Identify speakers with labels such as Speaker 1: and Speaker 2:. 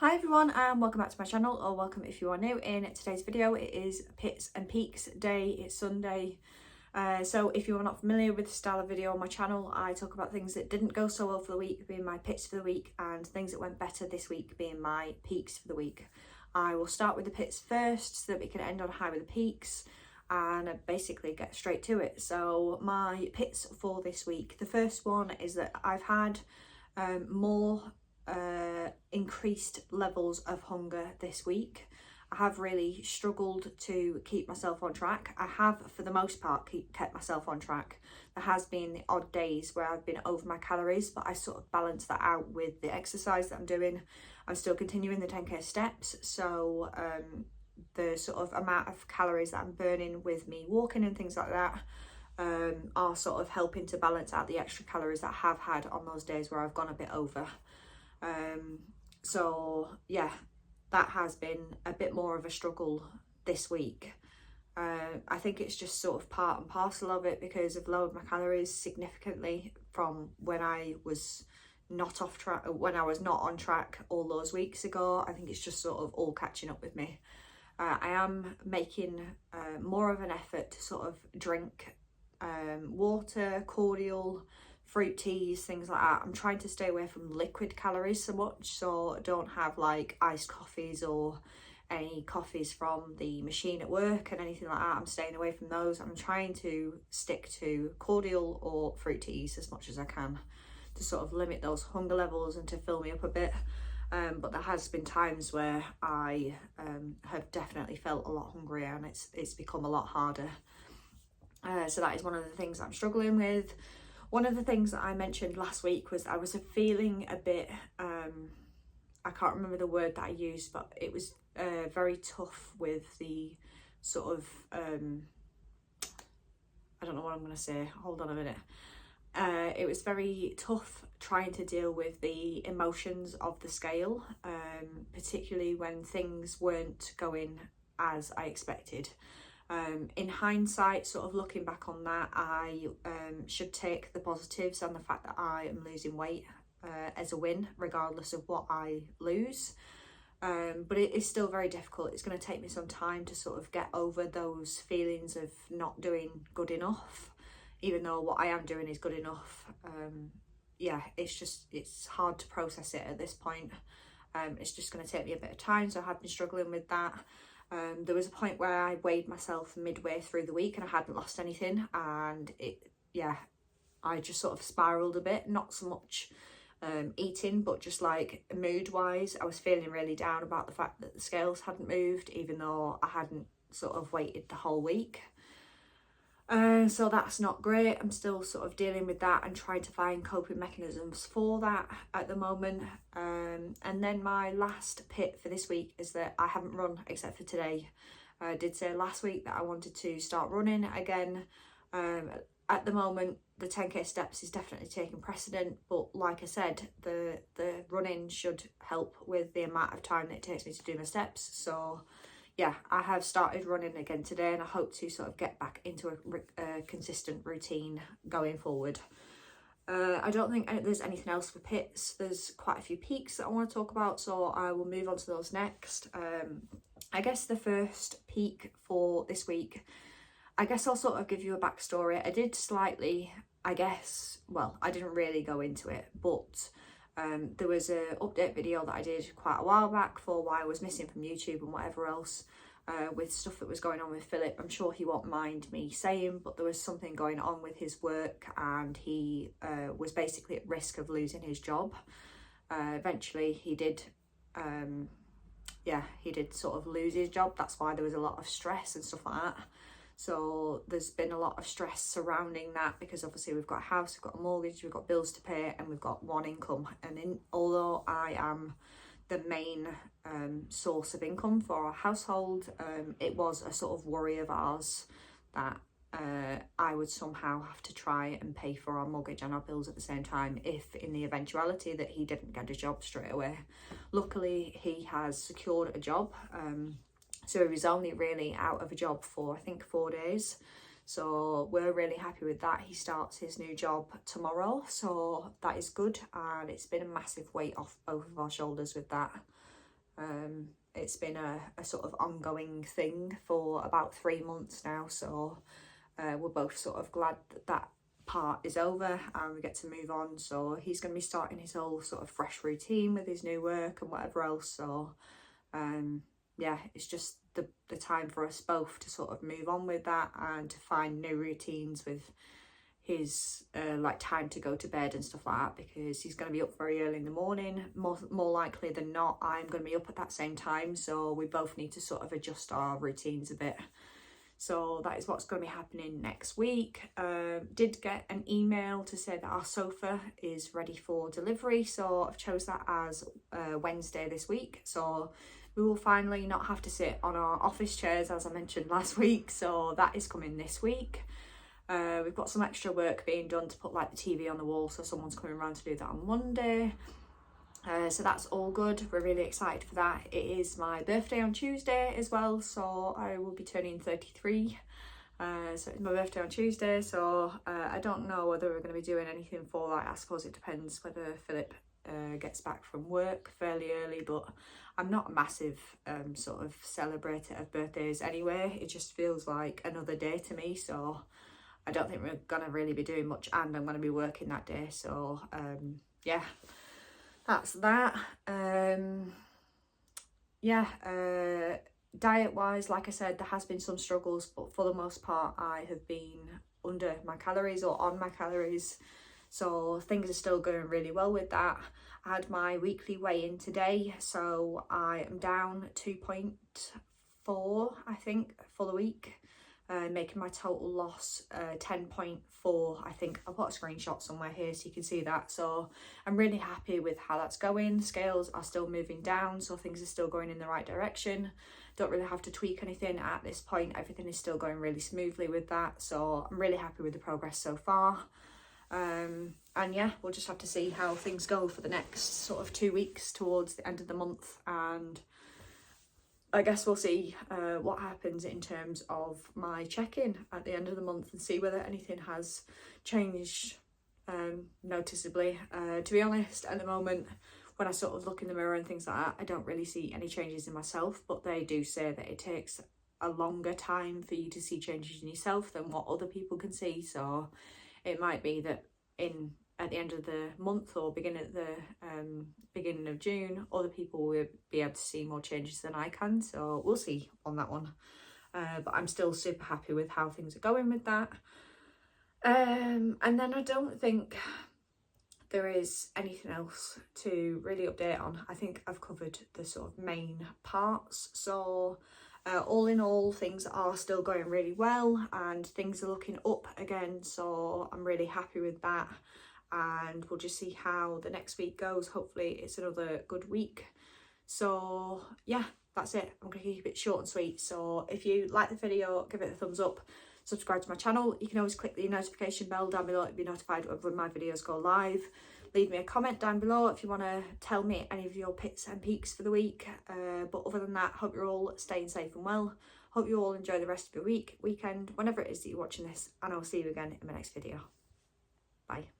Speaker 1: Hi everyone and welcome back to my channel, or welcome if you are new. In today's video it is Pits and Peaks day. It's Sunday. So if you are not familiar with the style of video on my channel, I talk about things that didn't go so well for the week being my pits for the week, and things that went better this week being my peaks for the week. I will start with the pits first so that we can end on high with the peaks and basically get straight to it. So my pits for this week, the first one is that I've had more increased levels of hunger this week. I have really struggled to keep myself on track. I have, for the most part, kept myself on track. There has been the odd days where I've been over my calories, but I sort of balance that out with the exercise that I'm doing. I'm still continuing the 10k steps, so the sort of amount of calories that I'm burning with me walking and things like that are sort of helping to balance out the extra calories that I have had on those days where I've gone a bit over. So yeah, that has been a bit more of a struggle this week. I think it's just sort of part and parcel of it, because I've lowered my calories significantly from when I was not off track, when I was not on track all those weeks ago. I think it's just sort of all catching up with me. I am making more of an effort to sort of drink water, cordial, fruit teas, things like that. I'm trying to stay away from liquid calories so much, so I don't have like iced coffees or any coffees from the machine at work and anything like that. I'm staying away from those. I'm trying to stick to cordial or fruit teas as much as I can to sort of limit those hunger levels and to fill me up a bit. But there has been times where I have definitely felt a lot hungrier, and it's become a lot harder. So that is one of the things I'm struggling with. One of the things that I mentioned last week was I was feeling a bit, I can't remember the word that I used, but it was very tough with the sort of, I don't know what I'm going to say, hold on a minute. It was very tough trying to deal with the emotions of the scale, particularly when things weren't going as I expected. In hindsight, sort of looking back on that, I should take the positives and the fact that I am losing weight as a win, regardless of what I lose. But it is still very difficult. It's going to take me some time to sort of get over those feelings of not doing good enough, even though what I am doing is good enough. Yeah, it's hard to process it at this point. It's just going to take me a bit of time, so I have been struggling with that. There was a point where I weighed myself midway through the week and I hadn't lost anything, and I just sort of spiraled a bit, not so much eating, but just like mood wise. I was feeling really down about the fact that the scales hadn't moved, even though I hadn't sort of waited the whole week. So that's not great. I'm still sort of dealing with that and trying to find coping mechanisms for that at the moment. And then my last pit for this week is that I haven't run except for today. I did say last week that I wanted to start running again. At the moment, the 10k steps is definitely taking precedent, but like I said, the running should help with the amount of time that it takes me to do my steps. So yeah, I have started running again today, and I hope to sort of get back into a consistent routine going forward. I don't think there's anything else for pits. There's quite a few peaks that I want to talk about, so I will move on to those next. I guess the first peak for this week, I guess I'll sort of give you a backstory. I did slightly, I didn't really go into it, but there was an update video that I did quite a while back for why I was missing from YouTube and whatever else, with stuff that was going on with Philip. I'm sure he won't mind me saying, but there was something going on with his work, and he was basically at risk of losing his job. Eventually he did, he did sort of lose his job. That's why there was a lot of stress and stuff like that. So there's been a lot of stress surrounding that, because obviously we've got a house, we've got a mortgage, we've got bills to pay, and we've got one income. And although I am the main source of income for our household, it was a sort of worry of ours that I would somehow have to try and pay for our mortgage and our bills at the same time, if in the eventuality that he didn't get a job straight away. Luckily, he has secured a job. So he was only really out of a job for, I think, 4 days. So we're really happy with that. He starts his new job tomorrow, so that is good. And it's been a massive weight off both of our shoulders with that. It's been a sort of ongoing thing for about 3 months now, so we're both sort of glad that that part is over and we get to move on. So he's going to be starting his whole sort of fresh routine with his new work and whatever else. So yeah, it's just the time for us both to sort of move on with that and to find new routines with his like time to go to bed and stuff like that, because he's going to be up very early in the morning. More likely than not, I'm going to be up at that same time, so we both need to sort of adjust our routines a bit. So that is what's going to be happening next week. Did get an email to say that our sofa is ready for delivery, so I've chose that as Wednesday this week, so we will finally not have to sit on our office chairs as I mentioned last week. So that is coming this week. We've got some extra work being done to put like the TV on the wall, so someone's coming around to do that on Monday. So that's all good. We're really excited for that. It is my birthday on Tuesday as well, so I will be turning 33. So it's my birthday on Tuesday, so I don't know whether we're going to be doing anything for that. I suppose it depends whether Philip gets back from work fairly early, but I'm not a massive sort of celebrator of birthdays anyway. It just feels like another day to me, so I don't think we're going to really be doing much, and I'm going to be working that day. So yeah, that's that. Diet wise, like I said, there has been some struggles, but for the most part I have been under my calories or on my calories, so things are still going really well with that. I had my weekly weigh-in today, so I am down 2.4 I think for the week, making my total loss 10.4 I think. I'll put a screenshot somewhere here so you can see that. So I'm really happy with how that's going. The scales are still moving down, so things are still going in the right direction. Don't really have to tweak anything at this point. Everything is still going really smoothly with that, so I'm really happy with the progress so far. And yeah, we'll just have to see how things go for the next sort of 2 weeks towards the end of the month, and I guess we'll see what happens in terms of my check-in at the end of the month and see whether anything has changed noticeably. To be honest, at the moment, when I sort of look in the mirror and things like that, I don't really see any changes in myself, but they do say that it takes a longer time for you to see changes in yourself than what other people can see. So it might be that at the end of the month or beginning of June, other people will be able to see more changes than I can. So we'll see on that one. But I'm still super happy with how things are going with that. And then I don't think there is anything else to really update on. I think I've covered the sort of main parts. So all in all, things are still going really well and things are looking up again. So I'm really happy with that. And we'll just see how the next week goes. Hopefully it's another good week. So yeah, that's it. I'm going to keep it short and sweet. So if you like the video, give it a thumbs up, subscribe to my channel. You can always click the notification bell down below to be notified when my videos go live. Leave me a comment down below if you want to tell me any of your pits and peaks for the week. But other than that, hope you're all staying safe and well. Hope you all enjoy the rest of your weekend, whenever it is that you're watching this, and I'll see you again in my next video. Bye.